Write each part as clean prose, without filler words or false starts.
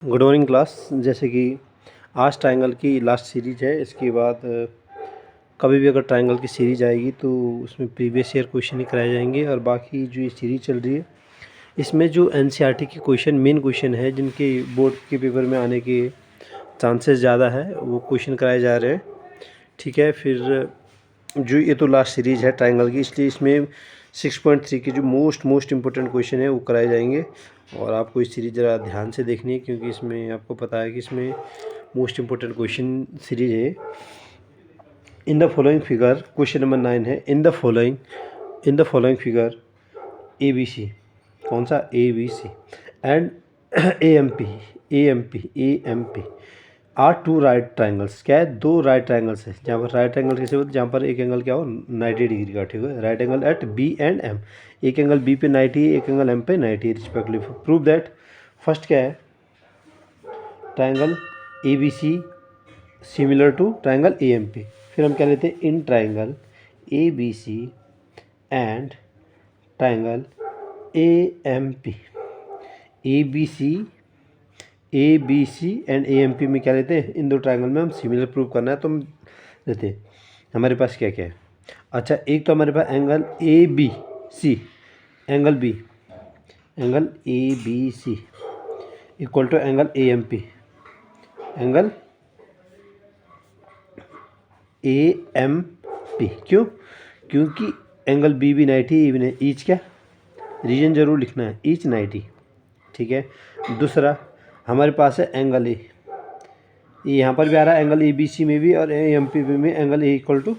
Good morning class. जैसे कि आज ट्रायंगल की लास्ट सीरीज है। इसके बाद कभी भी अगर ट्रायंगल की सीरीज आएगी तो उसमें प्रीवियस ईयर क्वेश्चन ही कराए जाएंगे। और बाकी जो ये सीरीज चल रही है इसमें जो एनसीईआरटी के क्वेश्चन मेन क्वेश्चन है जिनके बोर्ड के पेपर में आने के चांसेस ज़्यादा है वो क्वेश्चन कराए जा रहे हैं। ठीक है, फिर जो ये तो लास्ट सीरीज है ट्रायंगल की, इसलिए इसमें 6.3 के जो मोस्ट इम्पोर्टेंट क्वेश्चन है वो कराए जाएंगे। और आपको इस सीरीज ज़रा ध्यान से देखनी है क्योंकि इसमें आपको पता है कि इसमें मोस्ट इम्पोर्टेंट क्वेश्चन सीरीज है। In the following figure question number 9 है। In the following figure A B C, कौन सा A B C and A M P are two right triangles. क्या है? दो राइट ट्राइंगल्स है। जहाँ पर राइट एंगल कैसे होता है? जहाँ पर एक एंगल क्या हो 90 डिग्री का, ठीक है, right angle at B and M. एक एंगल बी पे 90 है, एक एंगल एम पे 90 रिस्पेक्टिवली। Prove that. फर्स्ट क्या है? Triangle A B C similar to triangle A M P. फिर हम क्या लेते हैं? In triangle A B C and triangle A M P. A B C and A M P में क्या लेते हैं? इन दो ट्राइंगल में हम सिमिलर प्रूव करना है तो हम लेते हैं। हमारे पास क्या क्या है? अच्छा, एक तो हमारे पास angle A B C, angle A B C equal to angle A M P, angle A M P. क्यों? क्योंकि एंगल बी भी 90, ए भी 90। ईच क्या? रीजन जरूर लिखना है, ईच 90। ठीक है। दूसरा हमारे पास है एंगल ए, यहाँ पर भी आ रहा है एंगल ए बी सी में भी और ए एम पी में angle A equal to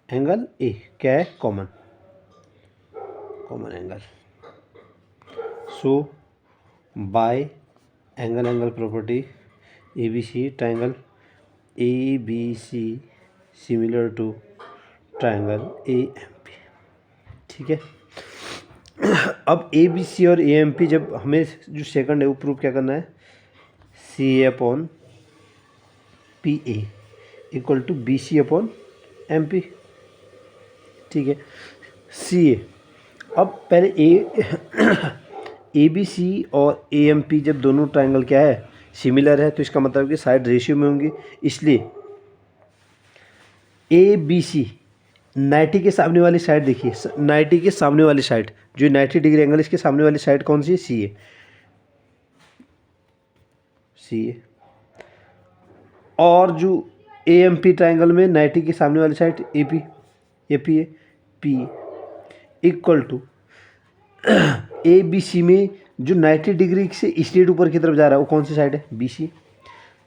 angle A. क्या है? Common angle. So by angle property A B C triangle A B C similar to triangle A M P. ठीक है। अब ए B C और ए एम पी, जब हमें जो सेकंड है वो प्रूव क्या करना है? C A upon P A equal to B C upon M P. ठीक है। सी ए, अब पहले ए बी सी और ए एम पी जब दोनों ट्राइंगल क्या है सिमिलर है तो इसका मतलब कि साइड रेशियो में होंगी। इसलिए ए बी सी 90 के सामने वाली साइड देखिए, 90 के सामने वाली साइड जो 90 डिग्री एंगल इसके सामने वाली साइड कौन सी है? सी ए। और जो ए एम पी ट्राइंगल में 90 के सामने वाली साइड ए पी है, P equal to A B C में जो 90 डिग्री से स्ट्रेट ऊपर की तरफ जा रहा है वो कौन सी साइड है? B C.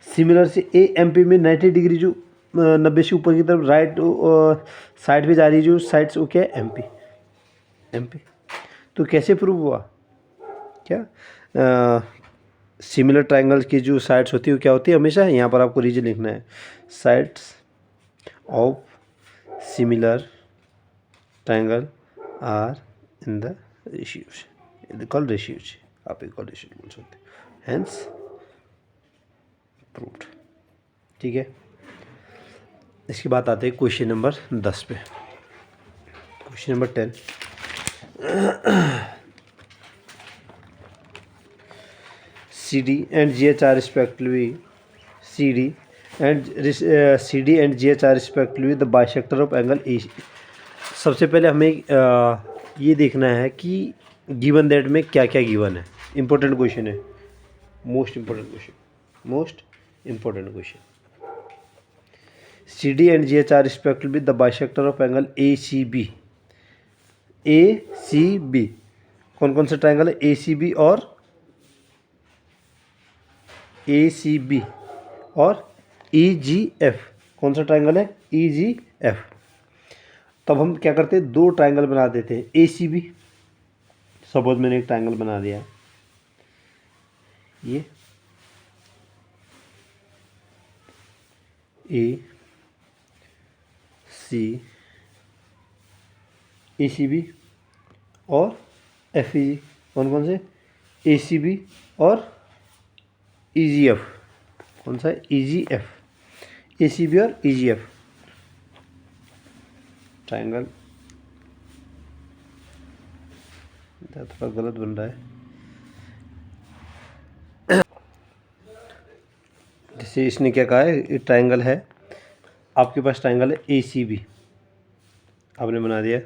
सिमिलर से ए एम पी में 90 डिग्री जो 90 से ऊपर की तरफ राइट साइड पे जा रही है जो साइड से वो क्या है? M P. तो कैसे प्रूव हुआ? क्या सिमिलर ट्राइंगल की जो साइड्स होती है वो क्या होती है? हमेशा यहाँ पर आपको रीजन लिखना है, sides of similar triangle are in the ratios, equal ratios. आप इक्वल रेशियो बोल सकते हैं, हैंस प्रूव्ड। ठीक है। इसके बाद आते हैं क्वेश्चन नंबर 10 पे। Question number 10, C D and G H are respectively C D and G H are respectively the bisector of angle A. सबसे पहले हमें ये देखना है कि गिवन दैट में क्या क्या गिवन है। इंपॉर्टेंट क्वेश्चन है, most important question. C D and G H are respectively the bisector of angle A C B. कौन कौन से ट्राइंगल है? ए सी बी और ई जी एफ। कौन सा ट्राइंगल है? ई जी एफ। तब हम क्या करते हैं? दो ट्राइंगल बना देते हैं। ए सी बी, सपोज मैंने एक ट्राइंगल बना दिया, ये ए सी बी और एफ ई जी। कौन कौन से? ए सी बी और ई जी एफ। कौन सा है? ई जी एफ। ए सी बी और ई जी एफ ट्राइंगल। थोड़ा गलत बन रहा है। जैसे इसने क्या कहा है, ट्रायंगल है आपके पास, ट्रायंगल है ACB, आपने बना दिया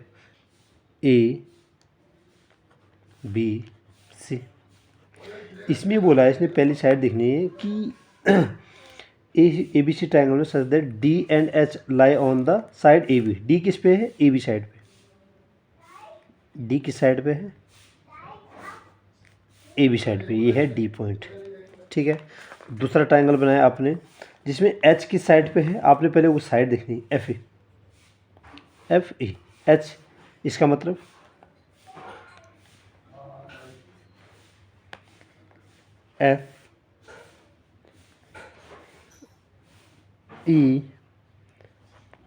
ABC। इसमें बोला है, इसने पहली साइड देखनी है कि ABC ट्रायंगल में सच that D and H lie on the side AB। D किस पे है? AB साइड पे। D किस साइड पे है? AB साइड पे। ये है D पॉइंट, ठीक है। दूसरा ट्रायंगल बनाया आपने जिसमें H किस साइड पे है, आपने पहले वो साइड देखनी है, FE H, इसका मतलब FE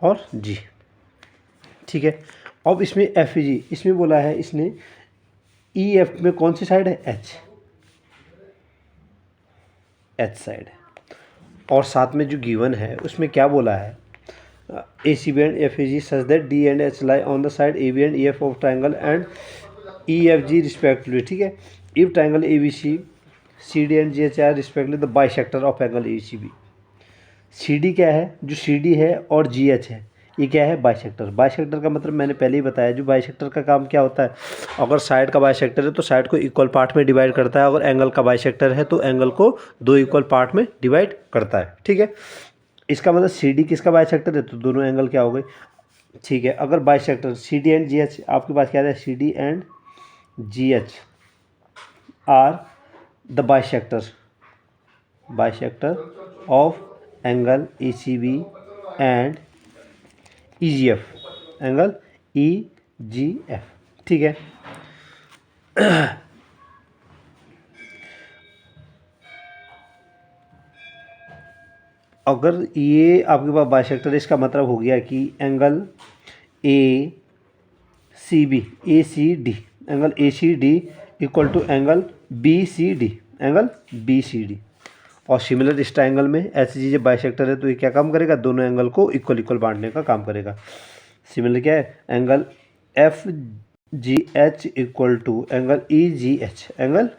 और G, ठीक है। अब इसमें FG, इसमें बोला है इसने EF में कौन सी साइड है? H साइड है। और साथ में जो गिवन है उसमें क्या बोला है, ACB and FAG such that D and H lie on the side AB and EF of triangle and EFG respectively, ठीक है। If triangle ABC CD and GH are respectively the bisector of angle ACB। CD क्या है? जो CD है और GH है, ये क्या है? बाइसेक्टर। बाइसेक्टर का मतलब मैंने पहले ही बताया, जो बाइसेक्टर का काम क्या होता है, अगर साइड का बाइसेक्टर है तो साइड को इक्वल पार्ट में डिवाइड करता है, अगर एंगल का बाइसेक्टर है तो एंगल को दो इक्वल पार्ट में डिवाइड करता है, ठीक है। इसका मतलब CD किसका बाइसेक्टर है, तो दोनों एंगल क्या हो गए, ठीक है। अगर बाइसेक्टर CD एंड GH, आपके पास क्या है, CD and GH are the bisector of angle ACB and EGF, angle EGF, ठीक है। अगर ये आपके पास बाइसेक्टर है, इसका मतलब हो गया कि angle ACD, angle ACD equal to angle BCD, angle BCD। और सिमिलर इस ट्रायंगल में HG जब बाइसेक्टर है तो ये क्या काम करेगा, दोनों एंगल को इक्वल इक्वल बांटने का काम करेगा। सिमिलर क्या है, angle FGH equal to angle EGH, angle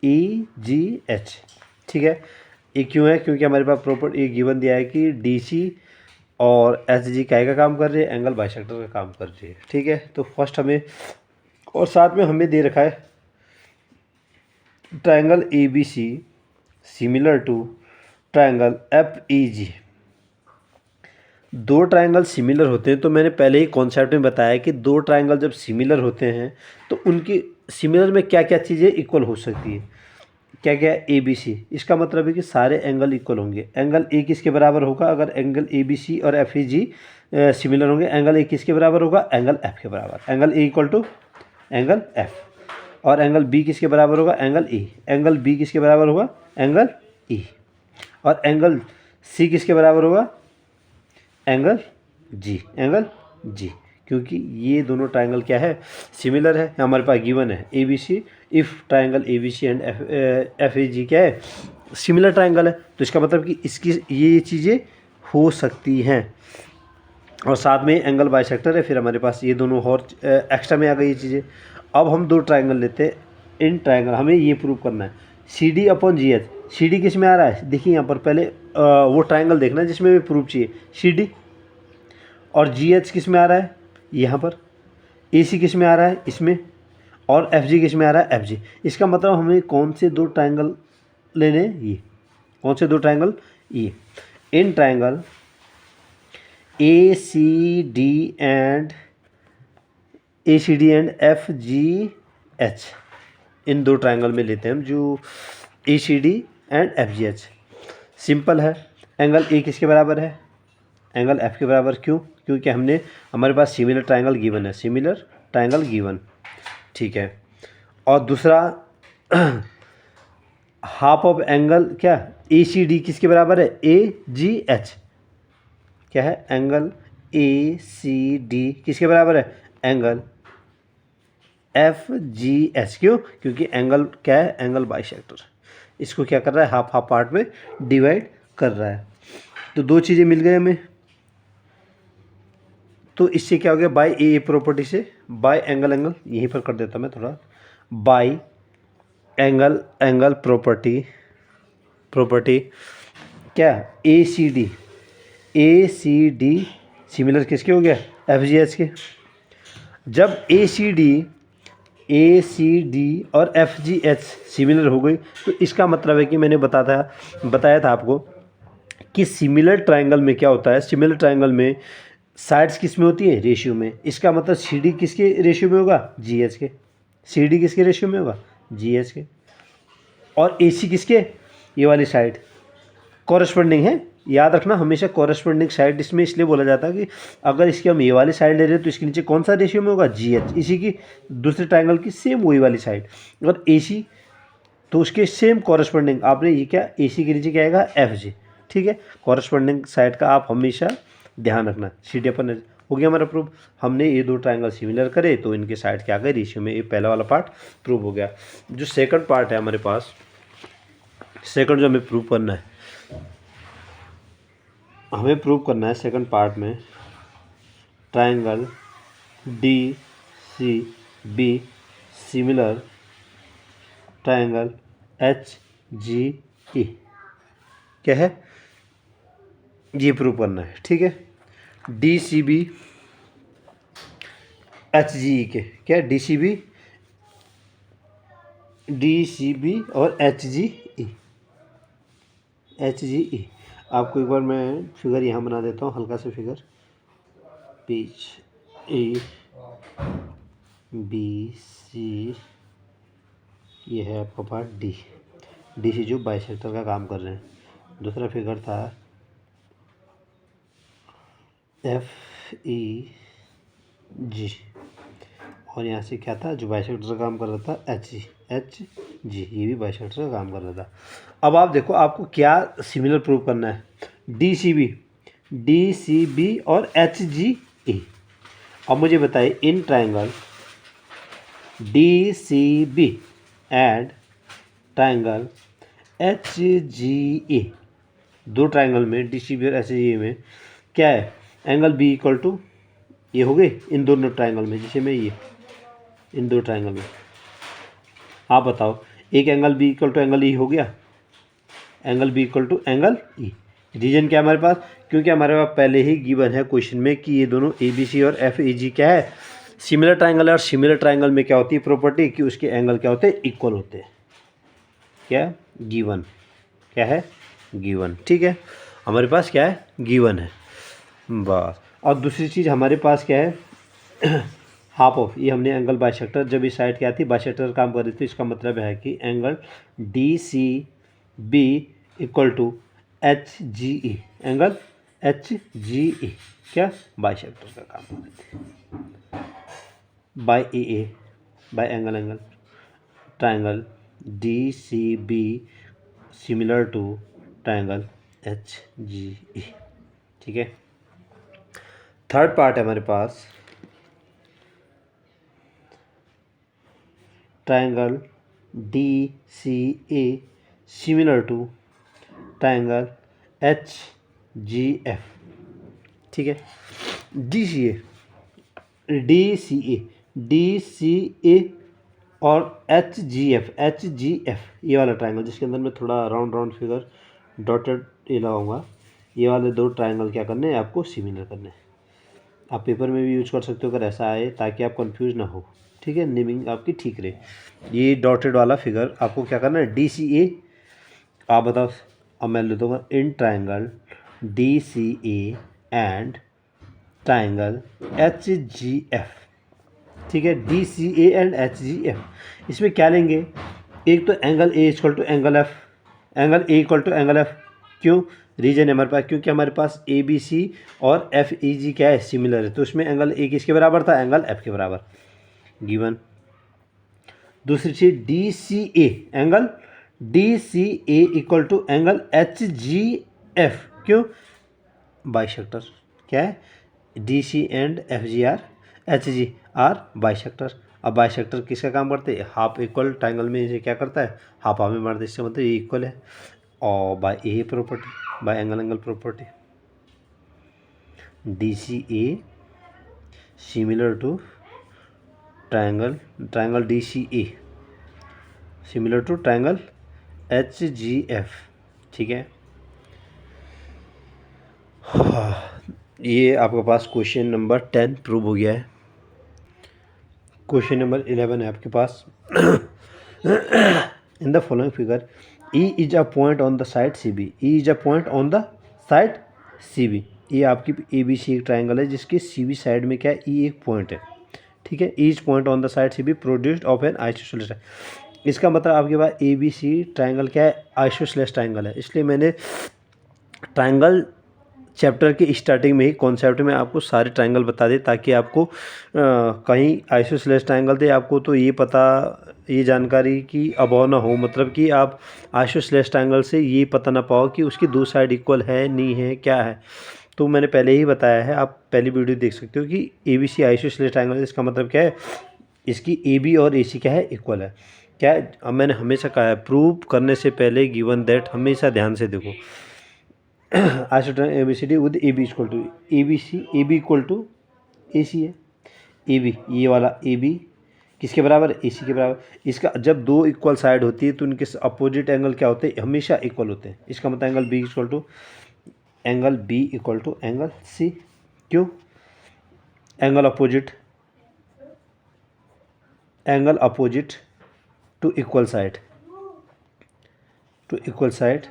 EGH, ठीक है। ये क्यों है? क्योंकि हमारे पास प्रॉपर ये गिवन दिया है कि DC और HG क्या का काम कर रहे हैं, एंगल बाइसेक्टर का काम कर रही है, ठीक है। तो फर्स्ट हमें, और साथ में हमें दे रखा है triangle ABC similar to triangle FEG। दो ट्रायंगल सिमिलर होते हैं तो मैंने पहले ही कॉन्सेप्ट में बताया कि दो ट्रायंगल जब सिमिलर होते हैं तो उनकी सिमिलर में क्या क्या चीज़ें इक्वल हो सकती है, क्या क्या ABC। इसका मतलब है कि सारे एंगल इक्वल होंगे। एंगल A किसके बराबर होगा, अगर एंगल ABC और FEG सिमिलर होंगे, एंगल A किसके बराबर होगा, एंगल F के बराबर। Angle A equal to angle F। और एंगल B किसके बराबर होगा, एंगल E। एंगल B किसके बराबर होगा, एंगल E। और एंगल C किसके बराबर होगा, एंगल G, एंगल G। क्योंकि ये दोनों ट्रायंगल क्या है, सिमिलर है। हमारे पास गिवन है ABC, if triangle ABC and FAG क्या है, सिमिलर ट्रायंगल है, तो इसका मतलब कि इसकी ये चीज़ें हो सकती हैं। और साथ में एंगल बाइसेक्टर है, फिर हमारे पास ये दोनों और एक्स्ट्रा में आ गई ये चीज़ें। अब हम दो ट्रायंगल लेते हैं। इन ट्रायंगल हमें ये प्रूव करना है, CD अपॉन GH। CD किस में आ रहा है, देखिए यहाँ पर पहले वो ट्रायंगल देखना है जिसमें भी प्रूफ चाहिए, CD। और GH किस में आ रहा है, यहाँ पर। AC किस में आ रहा है, इसमें। और FG किस में आ रहा है, FG। इसका मतलब हमें कौन से दो ट्रायंगल लेने हैं, ये कौन से दो ट्रायंगल, ये in triangle ACD and FGH, इन दो ट्रायंगल में लेते हैं हम, जो ACD एंड FGH। सिंपल है, एंगल A किसके बराबर है, एंगल F के बराबर। क्यों? क्योंकि हमारे पास सिमिलर ट्रायंगल गिवन है, सिमिलर ट्रायंगल गिवन, ठीक है। और दूसरा हाफ ऑफ एंगल क्या, ACD किसके बराबर है, AGH, क्या है, एंगल ACD किसके बराबर है, एंगल FGH। क्यों? क्योंकि एंगल क्या है, एंगल बाइसेक्टर। इसको क्या कर रहा है, हाफ हाफ पार्ट में डिवाइड कर रहा है। तो दो चीज़ें मिल गई हमें। तो इससे क्या हो गया, बाय ए प्रॉपर्टी से, बाय एंगल यहीं पर कर देता मैं थोड़ा, बाय एंगल प्रॉपर्टी क्या ए सी डी सिमिलर किसके हो गया, एफ जी एच के। जब ए सी डी और एफ जी एच सिमिलर हो गई तो इसका मतलब है कि मैंने बताया था आपको कि सिमिलर ट्रायंगल में क्या होता है, सिमिलर ट्रायंगल में साइड्स किस में होती है, रेशियो में। इसका मतलब सी डी किसके रेशियो में होगा, जी एच के। सी डी किसके रेशियो में होगा, जी एच के। और ए सी किसके, ये वाली साइड कॉरेस्पॉन्डिंग है। याद रखना हमेशा कॉरेस्पॉन्डिंग साइड इसमें इसलिए बोला जाता है कि अगर इसकी हम ये वाली साइड ले रहे हैं तो इसके नीचे कौन सा रेशियो में होगा, जी एच। इसी की दूसरे ट्रायंगल की सेम वही वाली साइड। और ए सी तो उसके सेम कॉरेस्पॉन्डिंग आपने ये क्या, ए सी के नीचे क्या आएगा, एफ जी। ठीक है, कॉरेस्पॉन्डिंग साइड का आप हमेशा ध्यान रखना। सी डी अपन हो गया हमारा प्रूफ। हमने ये दो ट्रायंगल सिमिलर करे तो इनके साइड क्या आ गए, रेशियो में। ये पहला वाला पार्ट प्रूव हो गया। जो सेकंड पार्ट है हमारे पास, सेकंड जो हमें प्रूव करना है, हमें प्रूव करना है सेकंड पार्ट में triangle D C B similar triangle H G E. क्या है, ये प्रूव करना है। ठीक है, D C B H G E के, क्या डी सी बी और एच जी ई। आपको एक बार मैं फिगर यहाँ बना देता हूँ, हल्का सा फिगर। पीच ए बी सी, ये है आपका पार्ट डी सी जो बाइसेक्टर का काम कर रहे हैं। दूसरा फिगर था एफ ई जी, और यहाँ से क्या था, जो बाइसेक्टर का काम कर रहा था एच जी, ये भी बाइसेक्टर का काम कर रहा था। अब आप देखो आपको क्या सिमिलर प्रूव करना है, डी सी बी और एच जी ई। अब मुझे बताइए in triangle D C B and triangle H G E, दो ट्रायंगल में डी सी बी और एच जी ई में क्या है, एंगल बी इक्वल टू ये हो गए इन दोनों ट्रायंगल में, जिसे मैं ये इन दो ट्रायंगल में। आप बताओ, एक angle B equal to angle E हो गया, angle B equal to angle E. Reason क्या हमारे पास, क्योंकि हमारे पास पहले ही गिवन है क्वेश्चन में कि ये दोनों ए बी सी और एफ ए जी क्या है, सिमिलर ट्रायंगल है। और सिमिलर ट्रायंगल में क्या होती है प्रॉपर्टी, कि उसके एंगल क्या होते हैं, इक्वल होते हैं। क्या गिवन, क्या है गिवन। ठीक है, हमारे पास क्या है, गिवन है बस। और दूसरी चीज़ हमारे पास क्या है, हाफ ऑफ, ये हमने एंगल बाइसेक्टर, जब इस साइड क्या थी बाइसेक्टर काम कर रही थी, इसका मतलब है कि angle D C B equal to H G E, angle H G E क्या बाइसेक्टर का काम कर रही थी। By A by angle triangle D C B similar to triangle H G E. ठीक है, थर्ड पार्ट है हमारे पास triangle D C A similar to triangle H G F. ठीक है, डी सी ए और एच जी एफ ये वाला ट्रायंगल, जिसके अंदर मैं थोड़ा राउंड फिगर डॉटेड ये लगाऊंगा। ये वाले दो ट्रायंगल क्या करने हैं आपको, सिमिलर करने हैं। आप पेपर में भी यूज कर सकते हो अगर ऐसा आए, ताकि आप कंफ्यूज ना हो। ठीक है, नेमिंग आपकी ठीक रहे। ये डॉटेड वाला फिगर आपको क्या करना है, डी सी ए। आप बताओ, अब मैं ले दूँगा in triangle D C A and triangle H G F. ठीक है, D C A and H G F, इसमें क्या लेंगे, एक तो angle A equal to angle F, angle A equal to angle F. क्यों, रीजन है हमारे पास, क्योंकि हमारे पास ए बी सी और एफ ई जी क्या है, सिमिलर है। तो उसमें एंगल ए किसके बराबर था, एंगल एफ के बराबर, गिवन। दूसरी चीज D C A, angle D C A equal to angle H G F. क्यों, बाइसेक्टर क्या है, D C and F G are, H G are bisector. अब बाइसेक्टर किसका काम करते हैं, हाफ इक्वल ट्रायंगल में ये क्या करता है, हाफ हाफ में मारते हैं, इसका मतलब ये इक्वल है। और by A property, by angle property, D C A similar to triangle D C A similar to triangle H G F. ठीक है, हाँ, ये आपके पास क्वेश्चन नंबर 10 प्रूव हो गया है। क्वेश्चन नंबर 11 है आपके पास। In the following figure E is a point on the side C B. E is a point on the side C B. ये आपकी ए बी सी एक ट्राइंगल है जिसकी सी बी साइड में क्या है, ई एक पॉइंट है। ठीक है, each point on the side C B produced of an isosceles. इसका मतलब आपके पास ए बी सी ट्राइंगल क्या है, आइसोसेलेस ट्राइंगल है। इसलिए मैंने ट्राइंगल चैप्टर के स्टार्टिंग में ही कॉन्सेप्ट में आपको सारे ट्राइंगल बता दे, ताकि आपको कहीं आइसोसेलेस ट्राइंगल दे आपको तो ये पता, ये जानकारी की अभाव ना हो, मतलब कि आप आइसोसेलेस ट्राइंगल से ये पता ना पाओ कि उसकी दो साइड इक्वल है नहीं है क्या है। तो मैंने पहले ही बताया है, आप पहली वीडियो देख सकते हो कि A B C isosceles triangle, इसका मतलब क्या है, इसकी ए बी और ए सी क्या है, इक्वल है। क्या है, अब मैंने हमेशा कहा है प्रूव करने से पहले गिवन दैट हमेशा ध्यान से देखो। आइसोट्राइन A B C D with A B equal to A B C, A B equal to A C है। ए बी, ये वाला ए बी किसके बराबर है, ए सी के बराबर। इसका जब दो इक्वल साइड होती है तो उनके अपोजिट एंगल क्या होते हैं, हमेशा इक्वल होते हैं। इसका मतलब angle B equal to angle C. क्यों, angle opposite to equal side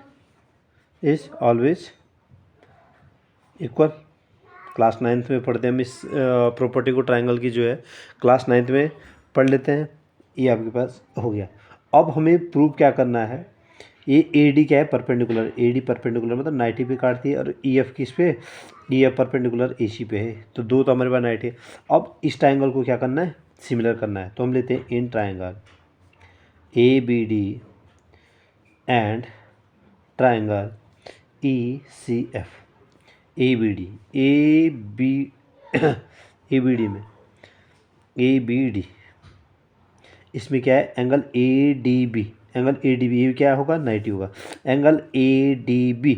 is always equal. Class 9th में पढ़ते हैं हम इस प्रॉपर्टी को, ट्राइंगल की जो है क्लास 9th में पढ़ लेते हैं। ये आपके पास हो गया। अब हमें प्रूव क्या करना है, ये ए डी क्या है, परपेंडिकुलर। ए डी परपेंडिकुलर मतलब 90 पे काटती है, और ई एफ किस पे, ई एफ परपेंडिकुलर ए सी पे है। तो दो तो हमारे पास 90 है। अब इस ट्राइंगल को क्या करना है, सिमिलर करना है। तो हम लेते हैं in triangle A B D and triangle E C F. A B D, A B A B D में ए बी डी, इसमें क्या है, angle A D B. Angle A D B ये क्या होगा, 90 होगा। Angle A D B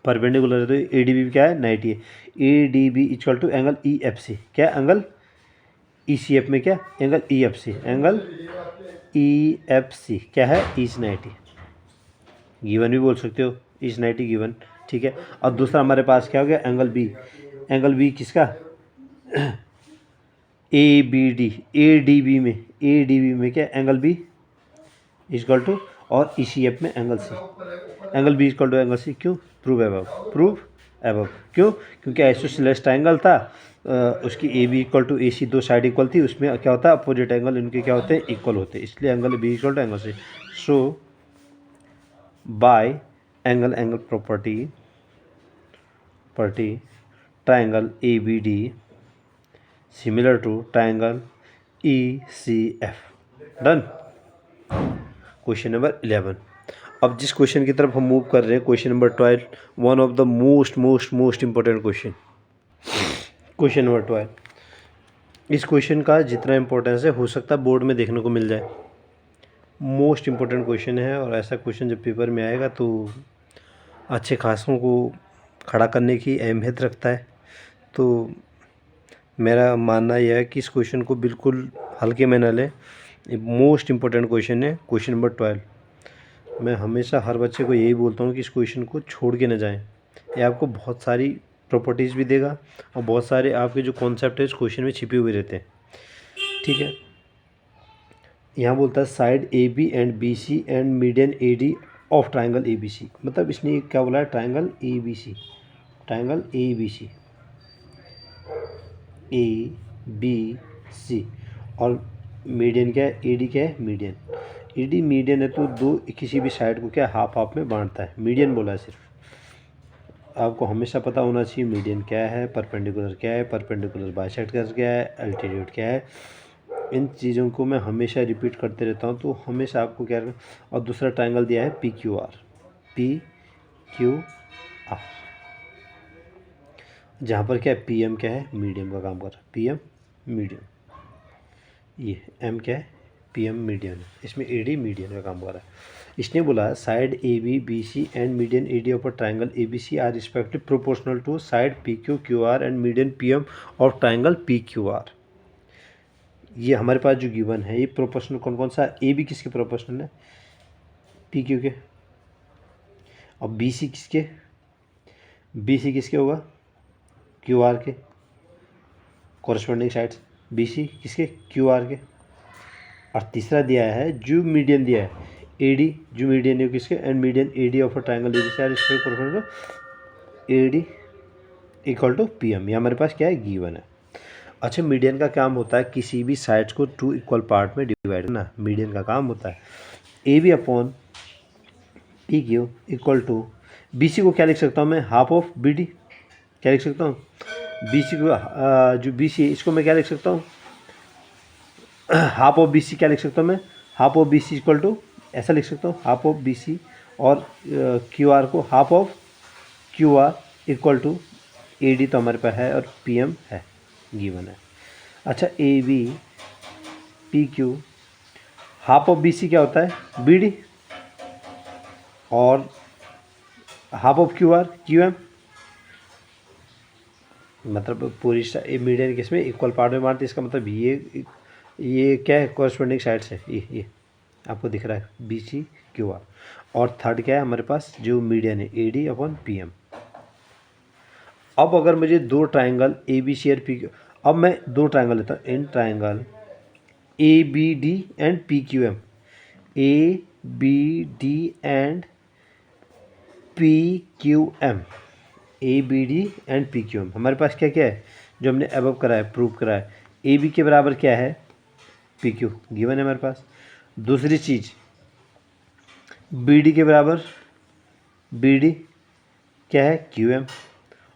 perpendicular है तो ए डी बी क्या है, 90 है। A D B equal to angle E F C, क्या एंगल ई सी एफ में क्या, angle E F C. Angle E F C क्या है, ईच 90। गिवन भी बोल सकते हो, ईच 90 गिवन। ठीक है, और दूसरा हमारे पास क्या हो गया, एंगल बी। एंगल बी किसका, A B D, A D B में क्या, एंगल बी इक्वल टू, और ई सी एफ में angle C. Angle B equal to angle C. क्यों, प्रूव एबव। क्यों, क्योंकि आइसोसेलेस ट्राइंगल था, उसकी A B equal to A C, दो साइड इक्वल थी, उसमें क्या होता है, अपोजिट एंगल इनके क्या होते हैं, इक्वल होते हैं। इसलिए angle B equal to angle C. So by angle property triangle A B D similar to triangle E C F. Done. Question number 11। अब जिस क्वेश्चन की तरफ हम मूव कर रहे हैं, question number 12, one of the most important question. Question number 12, इस question का जितना इंपॉर्टेंस है हो सकता है बोर्ड में देखने को मिल जाए। मोस्ट इंपॉर्टेंट क्वेश्चन है, और ऐसा क्वेश्चन जब पेपर में आएगा तो अच्छे खासों को खड़ा करने की अहमियत रखता है। तो मेरा मानना यह है कि इस क्वेश्चन को बिल्कुल हल्के में न लें। मोस्ट इंपॉर्टेंट क्वेश्चन है क्वेश्चन नंबर 12। मैं हमेशा हर बच्चे को यही बोलता हूँ कि इस क्वेश्चन को छोड़ के न जाएं। ये आपको बहुत सारी प्रॉपर्टीज़ भी देगा, और बहुत सारे आपके जो कॉन्सेप्ट है इस क्वेश्चन में छिपे हुए रहते हैं। ठीक है, यहाँ बोलता है side A B and B C and median A D of triangle A B C. मतलब इसने क्या बोला है, triangle A B C, A B C, और मीडियन क्या है, ए डी क्या है, मीडियन। ए डी मीडियन है तो दो किसी भी साइड को क्या हाफ हाफ में बांटता है, मीडियन बोला है सिर्फ। आपको हमेशा पता होना चाहिए मीडियन क्या है, परपेंडिकुलर क्या है, परपेंडिकुलर बाइसेक्टर क्या है, अल्टीट्यूड क्या है। इन चीज़ों को मैं हमेशा रिपीट करते रहता हूँ, तो हमेशा आपको क्या। और दूसरा ट्राइंगल दिया है पी क्यू आर, जहाँ पर क्या है, पी एम क्या है, मीडियम का काम कर रहा है, पी एम मीडियम। ये एम क्या है, पी एम मीडियन, इसमें ए डी मीडियन का काम कर रहा है। इसने बोला side A B B C and median A D of a triangle A B C are respective proportional to side P Q Q R and median P M of triangle P Q R. ये हमारे पास जो given है, ये proportional कौन कौन सा, A B किसके प्रोपोर्शनल है, पी क्यू के, और बी सी किसके, बी सी किसके होगा, क्यू आर के कॉरस्पॉन्डिंग साइड्स, बी सी किसके, क्यू आर के। और तीसरा दिया है जो मीडियन दिया है ए डी, जो मीडियन है किसके, and median A D of a triangle A B C are A D equal to P M. ये हमारे पास क्या है, गिवन है। अच्छा, मीडियन का काम होता है किसी भी साइड्स को 2 इक्वल पार्ट में डिवाइड करना। मीडियन का काम होता है A B upon P Q equal to B C को क्या लिख सकता हूँ मैं, हाफ ऑफ बी डी। क्या लिख सकता हूँ, बी सी को जो बी सी इसको मैं क्या लिख सकता हूँ, हाफ ऑफ बी सी क्या लिख सकता हूँ मैं, half of B C equal to ऐसा लिख सकता हूँ, हाफ ऑफ बी सी और क्यू आर को half of Q R equal to A D तो हमारे पास है और पी एम है, गिवन है। अच्छा, A B P Q half of B C क्या होता है, बी डी, और half of Q R Q M. मतलब पूरी मीडियन किस में इक्वल पार्ट में मारते, इसका मतलब ये क्या है, कॉरस्पॉन्डिंग साइड्स है, ये आपको दिख रहा है बी सी क्यू आर। और थर्ड क्या है हमारे पास, जो मीडियन है A D upon P M. अब अगर मुझे दो ट्राइंगल ए बी सी और पी क्यू, अब मैं दो ट्राइंगल लेता हूँ, in triangle A B D and P Q M, A B D and P Q M, A B D and P Q M. हमारे पास क्या क्या है, जो हमने अबव करा है, प्रूव करा है, ए बी के बराबर क्या है, पी क्यू गिवन है हमारे पास। दूसरी चीज़ बी डी के बराबर बी डी क्या है, क्यू एम।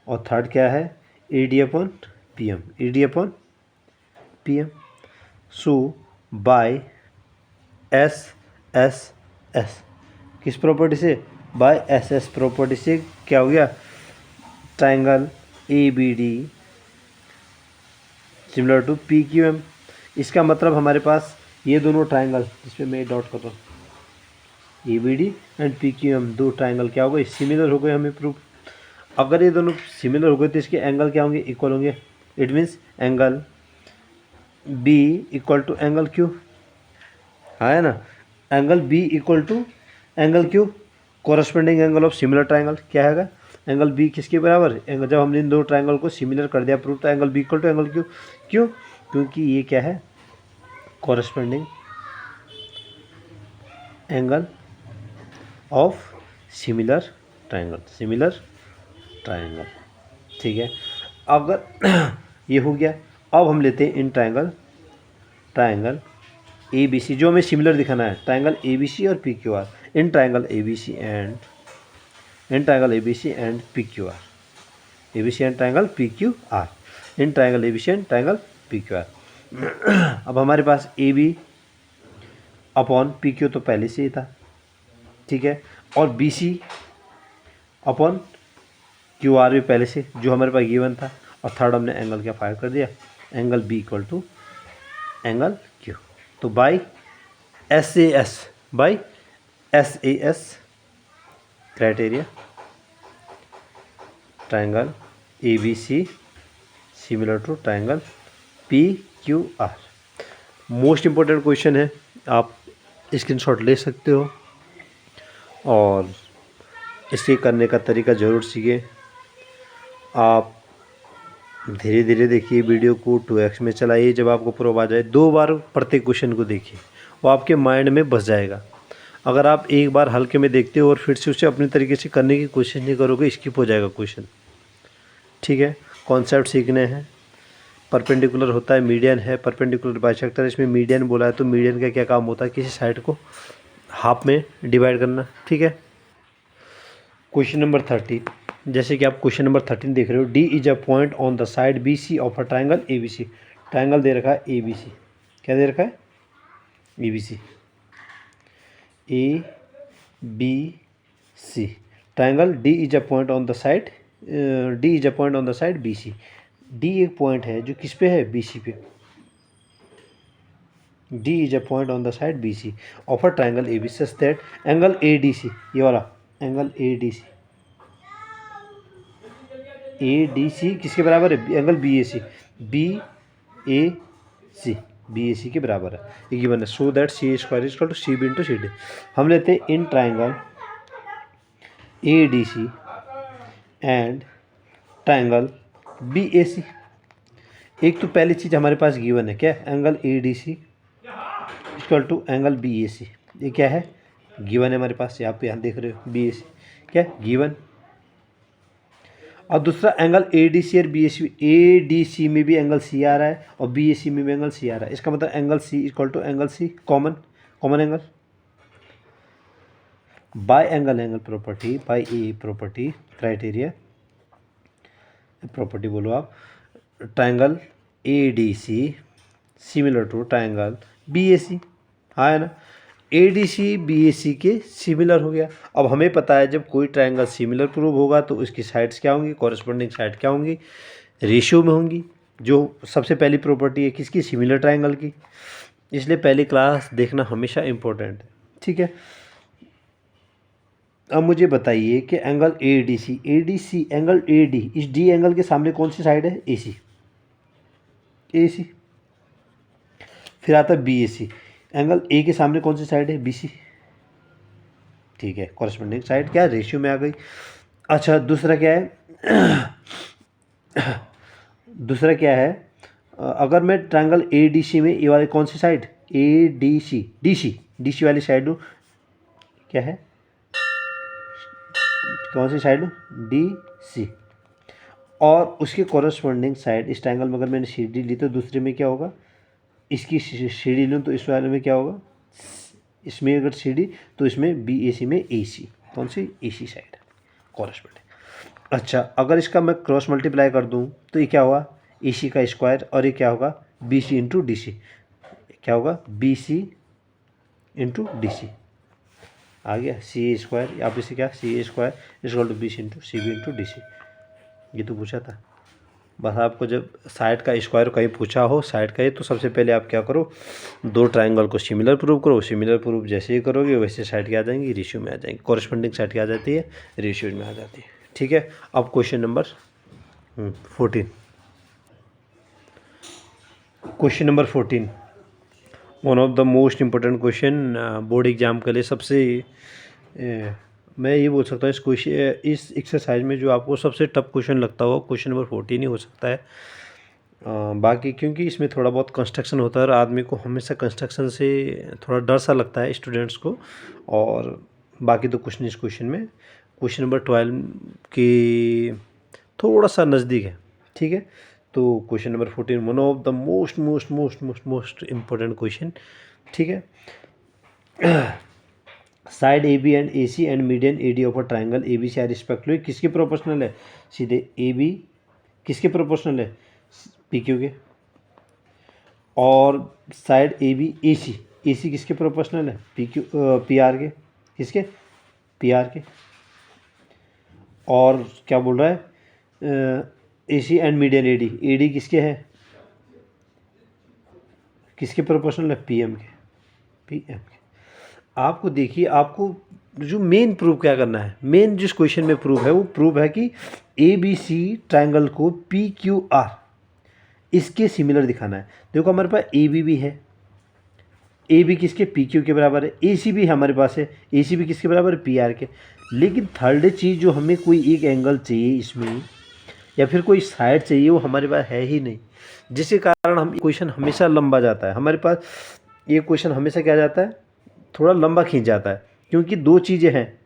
और थर्ड क्या है, A D upon P M, A D upon P M. So by S S S, किस प्रॉपर्टी से, बाय एस एस प्रॉपर्टी से क्या हो गया, triangle A B D similar to P Q M. इसका मतलब हमारे पास ये दोनों ट्राइंगल, जिसपे मैं डॉट कर रहा हूँ, A B D and P Q M, दो ट्राइंगल क्या हो गए, सिमिलर हो गए हमें प्रूफ। अगर ये दोनों सिमिलर हो गए तो इसके एंगल क्या होंगे, इक्वल होंगे। It means angle B equal to angle Q, है ना, angle B equal to angle Q, corresponding angle of similar triangle क्या है, एंगल बी किसके बराबर, एंगल जब हमने इन दो ट्राइंगल को सिमिलर कर दिया प्रूफ, तो angle B equal to angle Q. क्यों, क्योंकि ये क्या है, corresponding angle of similar triangle, similar triangle, ठीक है। अगर ये हो गया, अब हम लेते हैं इन ट्राइंगल ए बी सी, जो हमें सिमिलर दिखाना है, ट्राइंगल ए बी सी और P Q R, in triangle A B C and P Q R, A B C and triangle P Q R, in triangle A B C and triangle P Q R. अब हमारे पास A B upon P Q तो पहले से ही था, ठीक है, और B C upon Q R भी पहले से जो हमारे पास गिवन था, और थर्ड हमने एंगल क्या फाइंड कर दिया, angle B equal to angle Q. तो by S A S criteria, triangle A B C similar to triangle P Q R. Most important question है, आप स्क्रीनशॉट ले सकते हो और इसके करने का तरीका ज़रूर सीखें। आप धीरे धीरे देखिए वीडियो को, 2x में चलाइए, जब आपको प्रूफ आ जाए 2 बार प्रत्येक क्वेश्चन को देखिए, वो आपके माइंड में बस जाएगा। अगर आप एक बार हल्के में देखते हो और फिर से उसे अपने तरीके से करने की कोशिश नहीं करोगे, स्किप हो जाएगा क्वेश्चन, ठीक है। कॉन्सेप्ट सीखने हैं, परपेंडिकुलर होता है, मीडियन है, परपेंडिकुलर बाइसेक्टर, इसमें मीडियन बोला है तो मीडियन का क्या काम होता है, किसी साइड को हाफ में डिवाइड करना, ठीक है। क्वेश्चन नंबर 30, जैसे कि आप क्वेश्चन नंबर 13 देख रहे हो, D is a point on the side B C of a triangle A B C. Triangle दे रखा है ए बी सी, क्या दे रखा है, A B C, A B C. Triangle D is a point on the side, D is a point on the side B C. D एक पॉइंट है जो किस पे है, बी सी पे। D is a point on the side B C of a triangle A B C such that angle A D C, ये वाला angle A D C, A D C किसके बराबर है, angle B A C, B A C, B A C के बराबर है, ये given है। So that C square is equal to C B into C D. हम लेते हैं in triangle A D C and triangle B A C. एक तो पहली चीज़ हमारे पास गिवन है क्या, angle A D C equal to angle B A C. ये क्या है, गिवन है हमारे पास, यहाँ पे यहाँ देख रहे हो बी ए सी क्या गिवन। और दूसरा एंगल ए डी सी और बी ए सी में भी एंगल सी आ रहा है और बी ए सी में भी एंगल सी आ रहा है। इसका मतलब angle C equal to angle C common angle by angle property by A property criteria property बोलो आप, triangle A D C similar to triangle B A C. हाँ है ना, ए D C B A C के similar हो गया। अब हमें पता है जब कोई ट्रायंगल सिमिलर प्रूव होगा तो उसकी साइड्स क्या होंगी, कॉरस्पॉन्डिंग साइड क्या होंगी, रेशियो में होंगी, जो सबसे पहली प्रॉपर्टी है किसकी, सिमिलर ट्रायंगल की। इसलिए पहली क्लास देखना हमेशा इम्पोर्टेंट है, ठीक है। अब मुझे बताइए कि angle A D C angle A D, इस डी एंगल के सामने कौन सी साइड है, ए सी। फिर आता है बी ए सी, एंगल ए के सामने कौन सी साइड है, बी सी, ठीक है। कॉरस्पॉन्डिंग साइड क्या, रेशियो में आ गई। अच्छा दूसरा क्या है दूसरा क्या है, अगर मैं ट्रायंगल ए डी सी में ये वाली कौन सी साइड, ए डी सी वाली साइड हूँ, क्या है, कौन सी साइड हूँ, डी सी। और उसके कॉरस्पॉन्डिंग साइड इस ट्रायंगल में अगर मैंने सी डी ली तो दूसरे में क्या होगा, इसकी सी डी लूँ तो इस वाले में क्या होगा, इसमें अगर सी डी तो इसमें बी ए सी में ए सी, कौन सी, ए सी साइड कॉरस्पॉन्डिंग। अच्छा अगर इसका मैं क्रॉस मल्टीप्लाई कर दूँ तो ये क्या होगा, ए सी का स्क्वायर, और ये क्या होगा, B C into D C, क्या होगा, B C into D C आ गया, सी ए स्क्वायर, आप इसे क्या, C A square equal to B C into C B into D C. ये तो पूछा था। बस आपको जब साइड का स्क्वायर कहीं पूछा हो साइड का ही, तो सबसे पहले आप क्या करो, दो ट्रायंगल को सिमिलर प्रूव करो, सिमिलर प्रूव जैसे ही करोगे वैसे साइड क्या आ जाएंगी, रेशियो में आ जाएंगी, कॉरस्पॉन्डिंग साइड क्या आ जाती है, रेशियो में आ जाती है, ठीक है। अब question number 14, question number 14 one of the most important question board exam के लिए। सबसे मैं ये बोल सकता हूँ इस क्वेश्चन, इस एक्सरसाइज में जो आपको सबसे टफ क्वेश्चन लगता हो क्वेश्चन नंबर 14 ही हो सकता है। बाकी क्योंकि इसमें थोड़ा बहुत कंस्ट्रक्शन होता है और आदमी को हमेशा कंस्ट्रक्शन से थोड़ा डर सा लगता है स्टूडेंट्स को, और बाकी तो कुछ नहीं इस क्वेश्चन में। क्वेश्चन नंबर 12 की थोड़ा सा नज़दीक है, ठीक है। तो question number 14 one of the most important question, ठीक है। Side A B and A C and median A D of a triangle A B C are respectively किसके प्रोपोर्शनल है, सीधे ए बी किसके प्रोपोर्शनल है, पी क्यू के। और side A B A सी किसके प्रोपोर्शनल है, पी क्यू पी आर के, किसके, पी आर के। और क्या बोल रहा है, ए C and median A D किसके है, किसके प्रोपोर्शनल है, पी एम के। आपको देखिए, आपको जो मेन प्रूव क्या करना है, मेन जिस क्वेश्चन में प्रूव है वो प्रूव है कि ए बी सी ट्राइंगल को पी क्यू आर इसके सिमिलर दिखाना है। देखो हमारे पास ए बी भी है, ए बी किसके, पी क्यू के बराबर है, ए सी भी हमारे पास है, ए सी भी किसके बराबर है, पी आर के। लेकिन थर्ड चीज़ जो हमें कोई एक एंगल चाहिए इसमें या फिर कोई साइड चाहिए वो हमारे पास है ही नहीं, जिसके कारण हम क्वेश्चन हमेशा लंबा जाता है। हमारे पास ये क्वेश्चन हमेशा क्या जाता है, थोड़ा लंबा खींच जाता है, क्योंकि दो चीज़ें हैं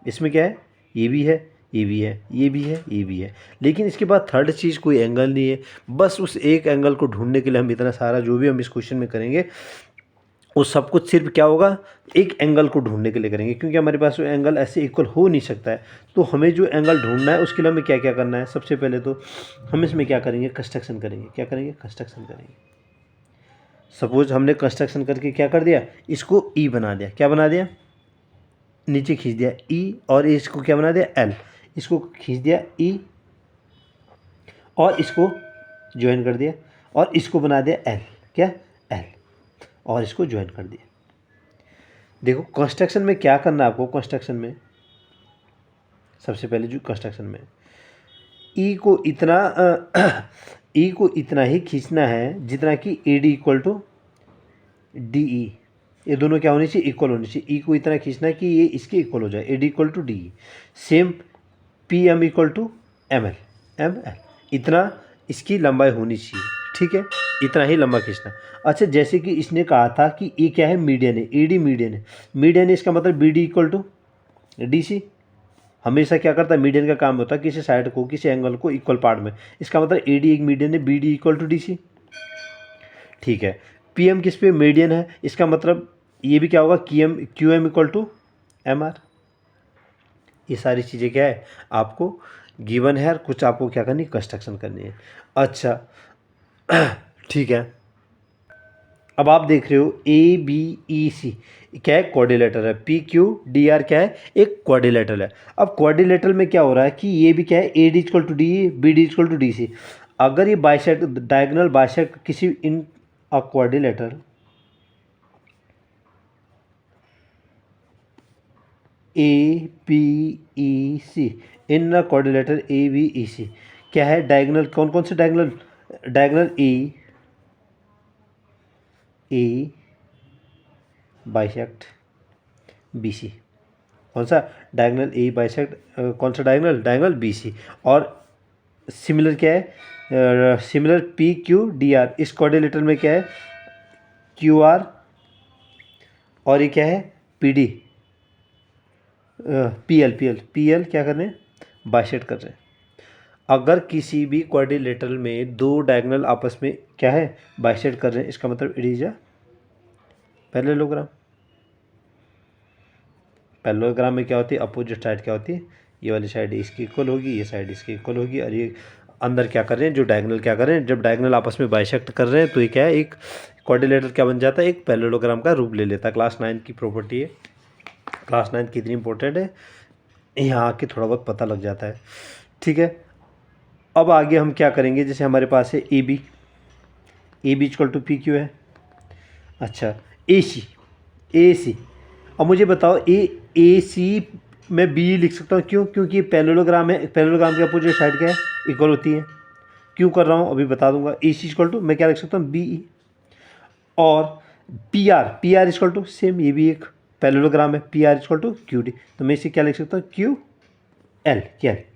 इसमें, क्या है, ये भी है, ये भी है, ये भी है, ये भी है, लेकिन इसके बाद थर्ड चीज़ कोई एंगल नहीं है। बस उस एक एंगल को ढूंढने के लिए हम इतना सारा जो भी हम इस क्वेश्चन में करेंगे वो सब कुछ सिर्फ क्या होगा, एक एंगल को ढूंढने के लिए करेंगे, क्योंकि हमारे पास वो एंगल ऐसे इक्वल हो नहीं सकता है। तो हमें जो एंगल ढूंढना है उसके लिए हमें क्या क्या करना है, सबसे पहले तो हम इसमें क्या करेंगे, कंस्ट्रक्शन करेंगे। क्या करेंगे, कंस्ट्रक्शन करेंगे। सपोज हमने कंस्ट्रक्शन करके क्या कर दिया, इसको ई बना दिया, क्या बना दिया, नीचे खींच दिया ई, और इसको क्या बना दिया, एल, इसको खींच दिया ई और इसको ज्वाइन कर दिया, और इसको बना दिया एल, क्या, एल, और इसको ज्वाइन कर दिया। देखो कंस्ट्रक्शन में क्या करना है आपको, कंस्ट्रक्शन में सबसे पहले जो कंस्ट्रक्शन में ई को इतना ही खींचना है जितना कि A D equal to D E, ये दोनों क्या होनी चाहिए, इक्वल होनी चाहिए। ई को इतना खींचना है कि ये इसके इक्वल हो जाए, A D equal to D E. Same P M equal to M L, इतना इसकी लंबाई होनी चाहिए, ठीक है, इतना ही लंबा खींचना। अच्छा, जैसे कि इसने कहा था कि ये क्या है, मीडियन है, ए डी मीडियन है, मीडियन है इसका मतलब B D equal to D C. हमेशा क्या करता है, मीडियन का काम होता है किसी साइड को, किसी एंगल को इक्वल पार्ट में, इसका मतलब ए डी एक मीडियन है, B D equal to D C, ठीक है। पी एम किस पे, मीडियन है, इसका मतलब ये भी क्या होगा, Q M equal to M R. ये सारी चीज़ें क्या है आपको गिवन है, और कुछ आपको क्या करनी, कंस्ट्रक्शन करनी है। अच्छा ठीक है, अब आप देख रहे हो ए बी ई सी क्या है, क्वाड्रिलेटरल है, पी क्यू डी आर क्या है, एक क्वाड्रिलेटरल है। अब क्वाड्रिलेटरल में क्या हो रहा है कि ये भी क्या है, A D equal to D, B D equal to D C. अगर ये बाइसेक्ट, डायगोनल बाइसेक्ट किसी in a quadrilateral A B E C, in a quadrilateral A B E C क्या है, डायगोनल कौन कौन से diagonal, diagonal A bisect B C, कौन सा डायगोनल ए बाइसेक्ट, कौन सा डायगोनल, डायगोनल बी सी। और सिमिलर क्या है, similar P Q D R, इस क्वाड्रिलेटरल में क्या है, क्यू आर, और ये क्या है, P D, P L, P L क्या कर रहे हैं, बाइसेक्ट कर रहे हैं। अगर किसी भी क्वाड्रिलेटरल में दो डायगोनल आपस में क्या है, बाइसेक्ट कर रहे हैं, इसका मतलब it is a parallelogram. Parallelogram में क्या होती है, अपोजिट साइड क्या होती है, ये वाली साइड इसकी इक्वल होगी, ये साइड इसकी इक्वल होगी, और ये अंदर क्या कर रहे हैं, जो डायगोनल क्या कर रहे हैं, जब डायगोनल आपस में बाइसेक्ट कर रहे हैं तो ये क्या है, एक क्वाड्रिलेटरल क्या बन जाता है, एक पैरेललोग्राम का रूप ले लेता है। क्लास 9 की प्रॉपर्टी है, क्लास 9 कितनी इंपॉर्टेंट है, यहाँ आके थोड़ा बहुत पता लग जाता है, ठीक है। अब आगे हम क्या करेंगे, जैसे हमारे पास है A B equal to P Q है। अच्छा, ए सी, अब मुझे बताओ ए सी मैं बी लिख सकता हूँ, क्यों, क्योंकि पैरेललोग्राम है, पैरेललोग्राम की अपोजिट साइड क्या है, इक्वल होती है। क्यों कर रहा हूँ अभी बता दूंगा। ए सी इक्वल टू मैं क्या लिख सकता हूँ, बी ई, और P R equal to same, ये भी एक पैरेललोग्राम है, P R equal to Q D, तो मैं इसे क्या लिख सकता हूँ, क्यू एल, क्या है,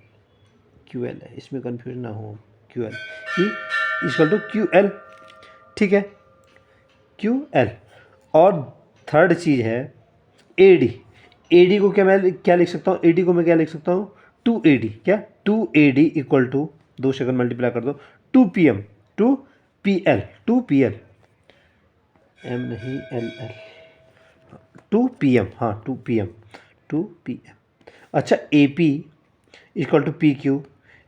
क्यू एल है, इसमें कन्फ्यूज ना हो, Q L E equal to Q L, ठीक है, क्यू एल। और थर्ड चीज़ है ए डी को क्या मैं क्या लिख सकता हूँ, ए डी को मैं क्या लिख सकता हूँ, टू ए डी, क्या, two A D equal to, दो सेकंड मल्टीप्लाई कर दो, two P M, two P L, M नहीं L L, two P M, हाँ टू पी एम। अच्छा, A P equal to P Q,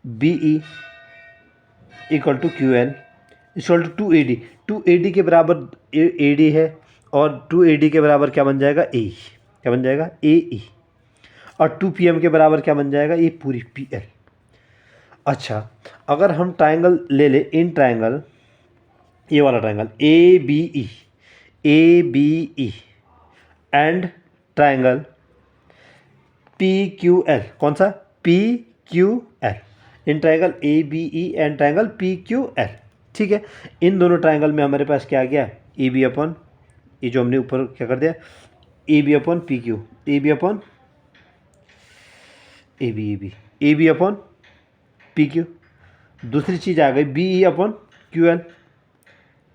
B E equal to Q L equal to two A D के बराबर A D है, और to A D के बराबर क्या बन जाएगा, ए, क्या बन जाएगा, ए ई, और टू पी एम के बराबर क्या बन जाएगा, ये पूरी पी एल। अच्छा, अगर हम ट्राइंगल ले ले, इन ट्राइंगल, ये वाला triangle A B E and triangle P Q L, कौन सा, P Q L, in triangle A B E and triangle P Q L, ठीक है। इन दोनों ट्राइंगल में हमारे पास क्या आ गया, ए बी अपन, ये जो हमने ऊपर क्या कर दिया, A B upon P Q, A B upon A B upon P Q. दूसरी चीज़ आ गई B E upon Q L,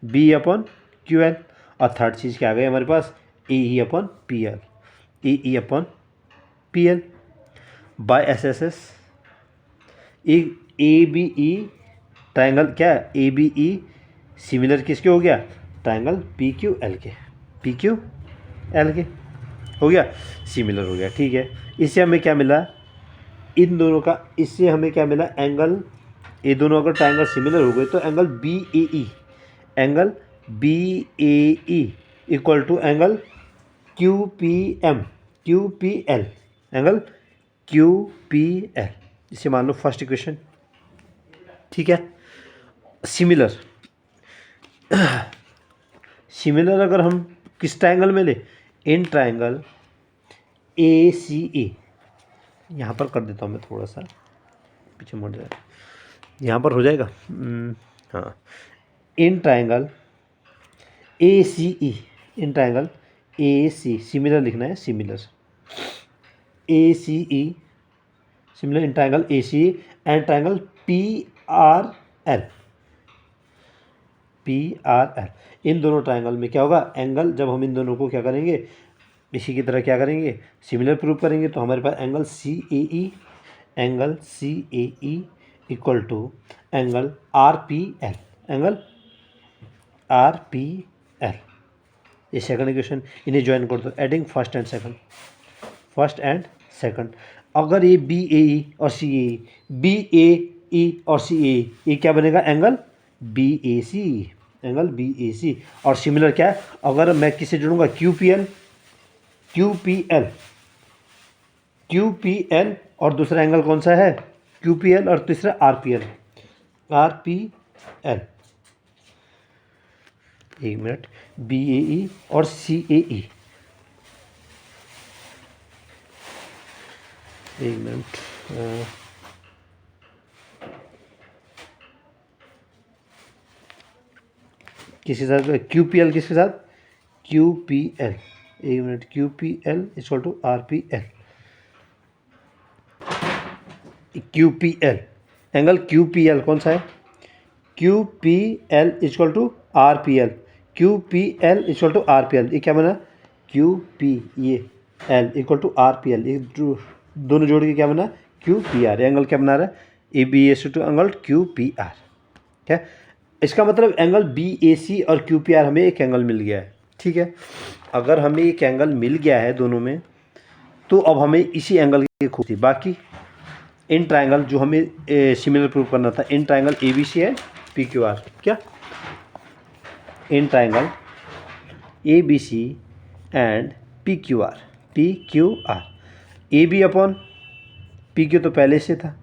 B upon Q L, और थर्ड चीज़ क्या आ गई हमारे पास, A E upon P L, A E upon P L by S S S. A B E triangle क्या है, ए बी ई सिमिलर किसके हो गया, ट्राइंगल पी क्यू एल के, पी क्यू एल के हो गया, सिमिलर हो गया, ठीक है। इससे हमें क्या मिला, इन दोनों का, इससे हमें क्या मिला, एंगल, ये दोनों अगर ट्राइंगल सिमिलर हो गए तो angle B A E, angle B A E equal to angle Q P M, Q P L, angle Q P L, इसे मान लो फर्स्ट इक्वेशन, ठीक है। सिमिलर सिमिलर अगर हम किस ट्राइंगल में ले, इन ट्राइंगल ए सी ए, यहाँ पर कर देता हूँ मैं, थोड़ा सा पीछे मुड़ जाएगा, यहाँ पर हो जाएगा, हाँ, in triangle A C E, in triangle A C, similar लिखना है, similar A C E similar in triangle ACE and triangle PRL। इन दोनों ट्राइंगल में क्या होगा, एंगल जब हम इन दोनों को क्या करेंगे, इसी की तरह क्या करेंगे, सिमिलर प्रूव करेंगे, तो हमारे पास angle CAE equal to angle RPL, angle RPL। ये सेकंड इक्वेशन, इन्हें ज्वाइन कर दो, एडिंग फर्स्ट एंड सेकंड। अगर ये BAE और CAE ये क्या बनेगा, एंगल BAC, और सिमिलर क्या है, अगर मैं किससे जुड़ूंगा, QPL और दूसरा एंगल कौन सा है, QPL और तीसरा RPL। एक मिनट, BAE और CAE, एक मिनट, किसके साथ, QPL किसके साथ, QPL, एक minute, QPL equal to RPL, QPL, angle QPL कौन सा है, QPL equal to RPL, QPL equal to RPL, ये क्या बना, QPL इक्वल टू RPL, ये दोनों जोड़ के क्या बना, QPR, एंगल क्या बना रहा है, ABAC टू एंगल QPR। क्या इसका मतलब, एंगल BAC और QPR हमें एक एंगल मिल गया है, ठीक है। अगर हमें एक एंगल मिल गया है दोनों में, तो अब हमें इसी एंगल की खोज थी, बाकी इन ट्राइंगल जो हमें सिमिलर प्रूव करना था, इन ट्राइंगल ABC है PQR, क्या in triangle ABC and PQR, AB upon PQ तो पहले से था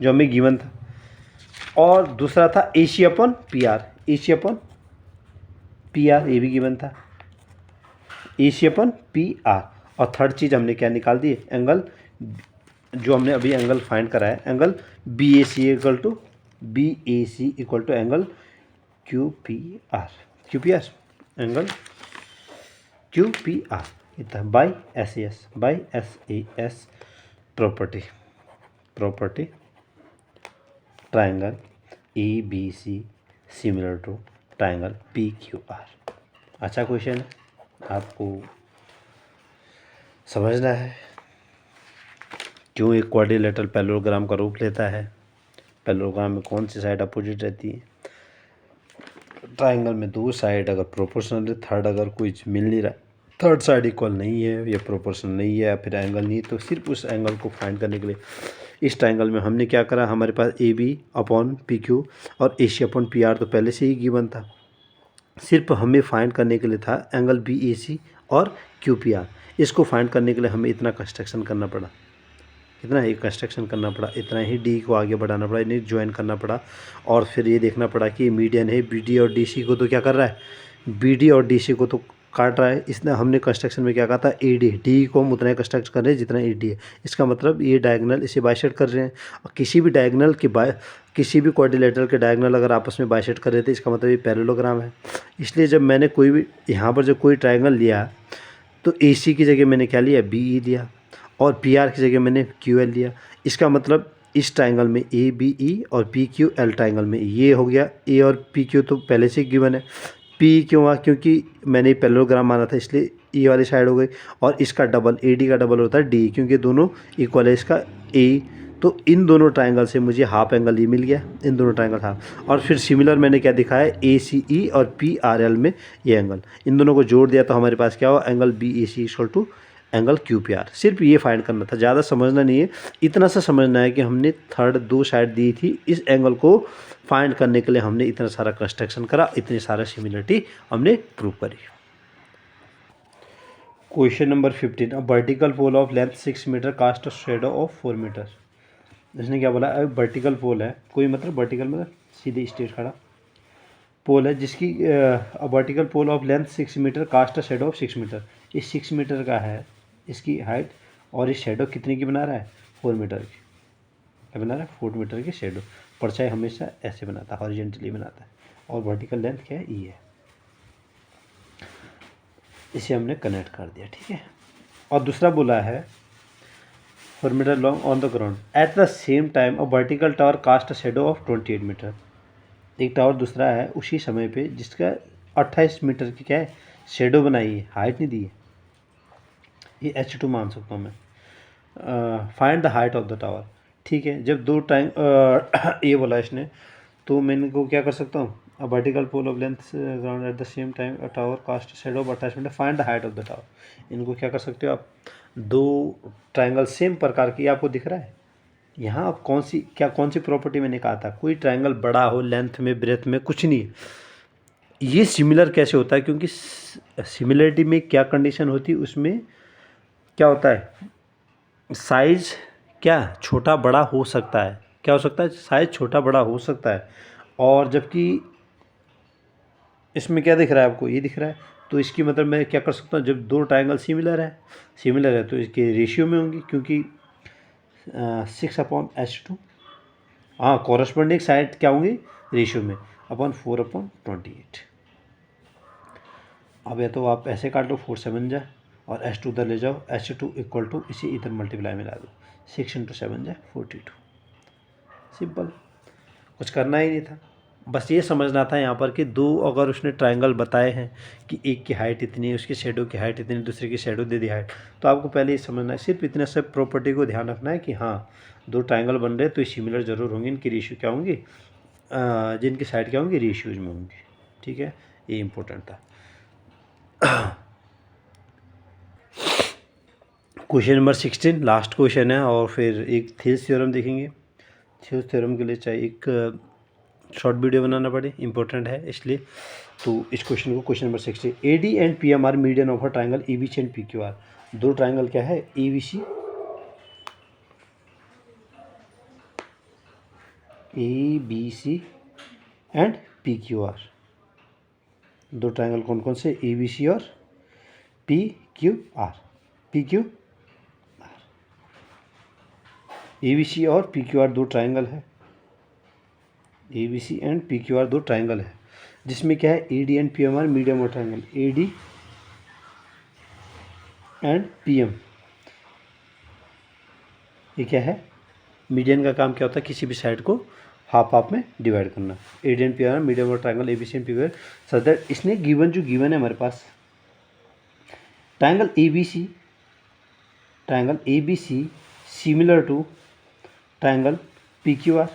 जो हमें गिवन था, और दूसरा था AC अपॉन PR, ये भी गिवन था, AC अपॉन PR, और थर्ड चीज़ हमने क्या निकाल दी, एंगल जो हमने अभी एंगल फाइंड करा है, angle BAC equal to angle QPR, angle QPR इतना by SAS property triangle ABC similar to triangle PQR। अच्छा क्वेश्चन है, आपको समझना है क्यों एक क्वाड्रिलेटरल पैरेललोग्राम का रूप लेता है, पैरेललोग्राम में कौन सी साइड अपोजिट रहती है, ट्राइंगल में दो साइड अगर प्रोपोर्शनल है, थर्ड अगर कुछ मिल नहीं रहा, थर्ड साइड इक्वल नहीं है या प्रोपोर्शनल नहीं है या फिर एंगल नहीं है, तो सिर्फ उस एंगल को फाइंड करने के लिए इस ट्राइंगल में हमने क्या करा, हमारे पास AB अपॉन PQ और AC अपॉन PR तो पहले से ही गिवन था, सिर्फ हमें फाइंड करने के लिए था एंगल BAC और QPR। इसको फाइंड करने के लिए हमें इतना कंस्ट्रक्शन करना पड़ा, इतना ही कंस्ट्रक्शन करना पड़ा, इतना ही D को आगे बढ़ाना पड़ा, इन्हें ज्वाइन करना पड़ा, और फिर ये देखना पड़ा कि मीडियन है BD और DC को तो क्या कर रहा है, BD और DC को तो काट रहा है, इसने हमने कंस्ट्रक्शन में क्या कहा था, AD D को हम उतना ही कंस्ट्रक्ट कर रहे हैं जितना AD है, इसका मतलब ये डायगोनल इसे बाइसेट कर रहे हैं, और किसी भी डायगोनल के किसी भी क्वाड्रिलेटरल के डायगोनल अगर आपस में बाइसेट कर रहे थे, इसका मतलब ये पैरेललोग्राम है। इसलिए जब मैंने कोई भी यहाँ पर जब कोई ट्रायंगल लिया, तो AC की जगह मैंने क्या लिया, BE लिया, और PR की जगह मैंने QL लिया। इसका मतलब इस ट्रायंगल में ABE और PQL ट्रायंगल में ये हो गया, A और PQ तो पहले से गिवन है, P क्यों हुआ, क्योंकि मैंने पैरेललोग्राम माना था इसलिए E वाली साइड हो गई, और इसका डबल AD का डबल होता है D, क्योंकि दोनों इक्वल है, इसका A, तो इन दोनों ट्रायंगल से मुझे हाफ एंगल ये मिल गया, इन दोनों ट्रायंगल हाफ, और फिर सिमिलर मैंने क्या दिखाया, ACE और PRL में ये एंगल, इन दोनों को जोड़ दिया तो हमारे पास क्या हुआ, angle BAC equal to angle QPR। सिर्फ ये फाइंड करना था, ज़्यादा समझना नहीं है, इतना सा समझना है कि हमने थर्ड दो साइड दी थी, इस एंगल को फाइंड करने के लिए हमने इतना सारा कंस्ट्रक्शन करा, इतनी सारा सिमिलरिटी हमने प्रूव करी। Question number 15, a vertical pole of length 6 metre cast a shadow of 4 metre. इसने क्या बोला, वर्टिकल पोल है, कोई मतलब वर्टिकल मतलब सीधे स्ट्रेट खड़ा पोल है, जिसकी vertical pole of length 6 metre cast a shadow of 6 metre, ये 6 मीटर का है इसकी हाइट, और ये शेडो कितने की बना रहा है, 4 मीटर की, क्या बना रहा है, 4 मीटर की शेडो। परछाई हमेशा ऐसे बनाता है, हॉरिजॉन्टली बनाता है, और वर्टिकल लेंथ क्या है, ये है, इसे हमने कनेक्ट कर दिया, ठीक है। और दूसरा बोला है 4 metre long on the ground at the same time a vertical tower cast a shadow of 28 metre. एक टावर दूसरा है उसी समय पे जिसका 28 मीटर की क्या है शेडो बनाई है, हाइट नहीं दी है। ये H2 मान सकता हूँ मैं। Find the height of the tower. ठीक है, जब दो टाइम ये बोला इसने, तो मैं इनको क्या कर सकता हूँ, a vertical pole of length ground at the same time a tower cast shadow of attachment find the height of the tower. इनको क्या कर सकते हो आप, दो ट्रायंगल सेम प्रकार की आपको दिख रहा है। यहाँ आप कौन सी प्रॉपर्टी मैंने कहा था, कोई ट्रायंगल बड़ा हो लेंथ में ब्रेथ में कुछ नहीं है। ये सिमिलर कैसे होता है, क्योंकि सिमिलरिटी में क्या कंडीशन होती है, उसमें क्या होता है, साइज क्या छोटा बड़ा हो सकता है, क्या हो सकता है, साइज छोटा बड़ा हो सकता है। और जबकि इसमें क्या दिख रहा है आपको, ये दिख रहा है, तो इसकी मतलब मैं क्या कर सकता हूँ, जब दो ट्रायंगल सिमिलर है तो इसके रेशियो में होंगी, क्योंकि 6/H2, हाँ कॉरस्पॉन्डिंग साइड क्या होंगी रेशियो में, अपॉन 4/28। अब या तो आप ऐसे काट लो 4 7 जा और H2 उधर ले जाओ, H2 इक्वल टू इसी इधर मल्टीप्लाई में ला दो, 6 × 7 जा 42। सिंपल, कुछ करना ही नहीं था, बस ये समझना था यहाँ पर कि दो अगर उसने ट्रायंगल बताए हैं कि एक की हाइट इतनी है, उसकी शेडो की हाइट इतनी, दूसरे की शेडो दे दी हाइट, तो आपको पहले ये समझना है, सिर्फ इतने सब प्रॉपर्टी को ध्यान रखना है कि हाँ दो ट्रायंगल बन रहे हैं तो ये सिमिलर जरूर होंगे, इनकी रेशियो क्या होंगी, जिनकी साइड क्या होंगी रेशियोज में होंगी। ठीक है, ये इंपॉर्टेंट था। क्वेश्चन नंबर 16 लास्ट क्वेश्चन है, और फिर एक थेल्स थ्योरम देखेंगे। थेल्स थ्योरम के लिए चाहिए एक शॉर्ट वीडियो बनाना पड़े, इंपॉर्टेंट है इसलिए। तो इस क्वेश्चन को, question number 16, AD and PM are median of a triangle ABC and PQR। दो ट्राइंगल क्या है, ABC एंड PQR। दो ट्राइंगल कौन कौन से, ABC और PQR। ABC और PQR दो ट्राइंगल है, ABC एंड PQR दो ट्राइंगल है, जिसमें क्या है AD and PM are medium of triangle. AD and PM ये क्या है, मीडियन का काम क्या होता है, किसी भी साइड को हाफ में डिवाइड करना। AD and PM medium of triangle ABC and PQR such that, इसने गिवन जो गिवन है हमारे पास, triangle ABC similar to triangle PQR।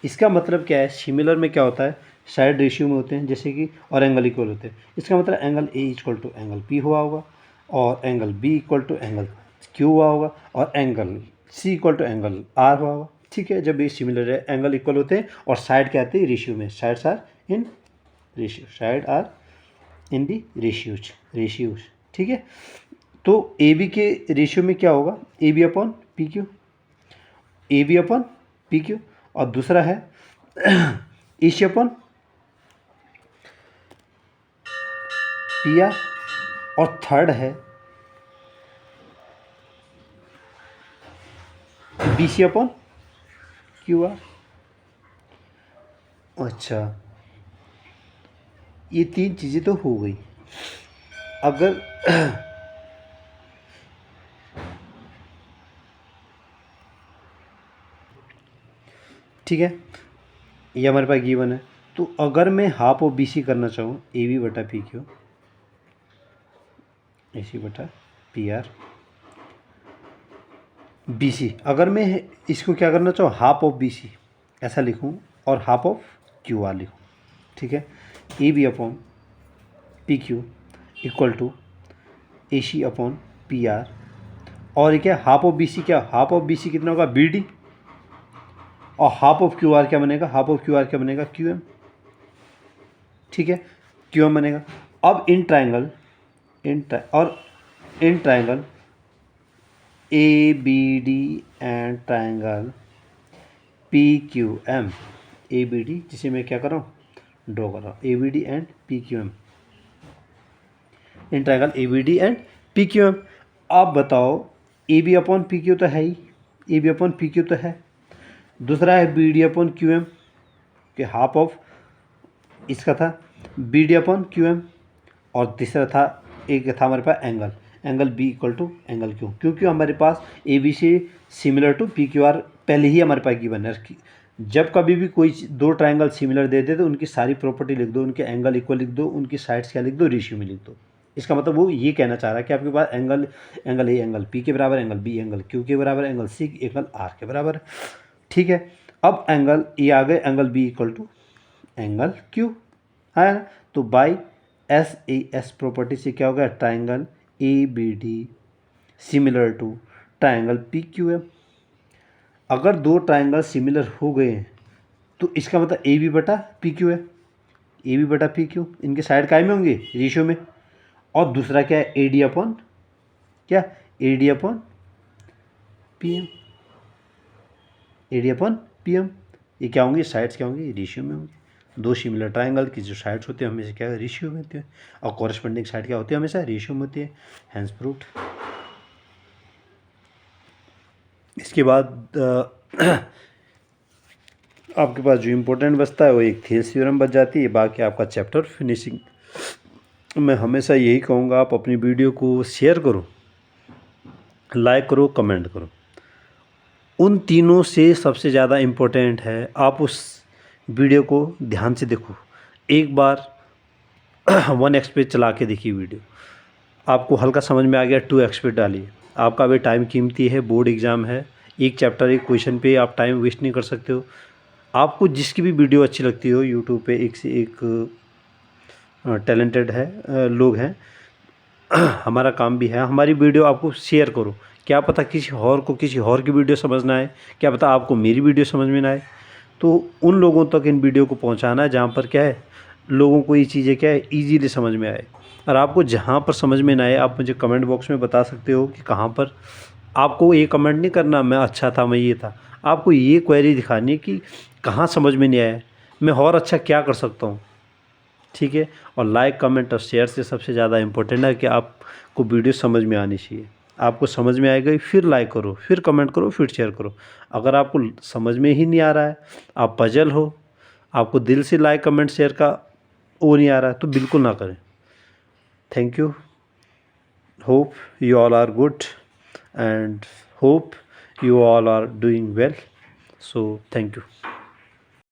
इसका मतलब क्या है, सिमिलर में क्या होता है, साइड रेशियो में होते हैं जैसे कि, और एंगल इक्वल होते हैं। इसका मतलब angle A equal to angle P हुआ होगा, और angle B equal to angle Q हुआ होगा, और angle C equal to angle R हुआ होगा। ठीक है, जब ये सिमिलर है, एंगल इक्वल होते हैं, और साइड क्या आती है रेशियो में, side are in the ratios. ठीक है, तो AB के रेशियो में क्या होगा, AB अपॉन PQ, और दूसरा है AC अपॉन PR, और थर्ड है BC अपॉन QR। अच्छा, ये तीन चीज़ें तो हो गई। अगर ठीक है, ये हमारे पास गिवन है, तो अगर मैं हाफ ऑफ BC करना चाहूँ, AB बटा PQ, AC बटा PR, BC, अगर मैं इसको क्या करना चाहूँ, हाफ ऑफ BC ऐसा लिखूँ और हाफ ऑफ QR लिखूँ। ठीक है, AB upon PQ equal to AC upon PR, और ये क्या हाफ ऑफ BC, क्या हाफ ऑफ BC कितना होगा BD, और हाफ ऑफ QR क्या बनेगा, QM। ठीक है, QM बनेगा। अब in triangle ABD and triangle PQM, ABD जिसे मैं क्या कर रहा हूँ, ड्रॉ कर रहा हूँ, ABD and PQM, in triangle ABD and PQM। अब बताओ, AB अपॉन PQ तो है ही, AB अपॉन PQ तो है, दूसरा है BD अपॉन QM कि हाफ ऑफ इसका था BD अपॉन QM, और तीसरा था एक था हमारे पास angle B equal to angle Q, क्योंकि हमारे पास A B C similar to P Q R पहले ही हमारे पास गिवन है। जब कभी भी कोई दो ट्राइंगल सिमिलर दे दे तो उनकी सारी प्रॉपर्टी लिख दो, उनके एंगल इक्वल लिख दो, उनकी साइड्स क्या लिख दो, रेशियो में लिख दो। इसका मतलब वो ये कहना चाह रहा है कि आपके पास एंगल ए एंगल पी के बराबर, एंगल बी एंगल क्यू के बराबर, एंगल सी एंगल आर के बराबर। ठीक है, अब एंगल ए आ गए, angle B equal to angle Q है ना। तो by S A S property से क्या हो गया, triangle A B D similar to triangle P Q M. अगर दो ट्राइंगल सिमिलर हो गए हैं तो इसका मतलब ए बी बटा पी क्यू है, ए बी बटा पी क्यू, इनके साइड काय में होंगे, रेशियो में। और दूसरा क्या है, ए डी अपॉन क्या, A D upon P M, A D upon P M. ये क्या होंगे, साइड्स क्या होंगी, रेशियो में होंगी। दो सिमिलर ट्राइंगल की जो साइड्स होती है हमेशा क्या है, रेशियो में होती है, और कॉरेस्पॉन्डिंग साइड क्या होती है, हमेशा रेशियो में होती है। Hence proved. इसके बाद आपके पास जो इम्पोर्टेंट बचता है वो एक थेल्स थ्योरम बच जाती है, बाकी आपका चैप्टर फिनिशिंग। मैं हमेशा यही कहूँगा, आप अपनी वीडियो को शेयर करो, लाइक करो, कमेंट करो। उन तीनों से सबसे ज़्यादा इम्पोर्टेंट है आप उस वीडियो को ध्यान से देखो, एक बार 1x पे चला के देखिए वीडियो, आपको हल्का समझ में आ गया 2x पे डालिए। आपका अभी टाइम कीमती है, बोर्ड एग्ज़ाम है, एक चैप्टर एक क्वेश्चन पे आप टाइम वेस्ट नहीं कर सकते हो। आपको जिसकी भी वीडियो अच्छी लगती हो, यूट्यूब पे एक से एक टैलेंटेड है लोग हैं, हमारा काम भी है, हमारी वीडियो आपको शेयर करो। क्या पता किसी और को किसी और की वीडियो समझ ना आए, क्या पता आपको मेरी वीडियो समझ में ना आए, तो उन लोगों तक इन वीडियो को पहुंचाना है जहां पर क्या है, लोगों को ये चीज़ें क्या है ईजीली समझ में आए। और आपको जहां पर समझ में ना आए आप मुझे कमेंट बॉक्स में बता सकते हो कि कहाँ पर। आपको ये कमेंट नहीं करना मैं अच्छा था, मैं ये था, आपको ये क्वेरी दिखानी है कि कहाँ समझ में नहीं आया, मैं और अच्छा क्या कर सकता हूँ। ठीक है, और लाइक कमेंट और शेयर से सबसे ज़्यादा इम्पोर्टेंट है कि आपको वीडियो समझ में आनी चाहिए। आपको समझ में आएगा फिर लाइक करो, फिर कमेंट करो, फिर शेयर करो। अगर आपको समझ में ही नहीं आ रहा है, आप पजल हो, आपको दिल से लाइक कमेंट शेयर का वो नहीं आ रहा है, तो बिल्कुल ना करें। Thank you, hope you all are good and hope you all are doing well, so thank you.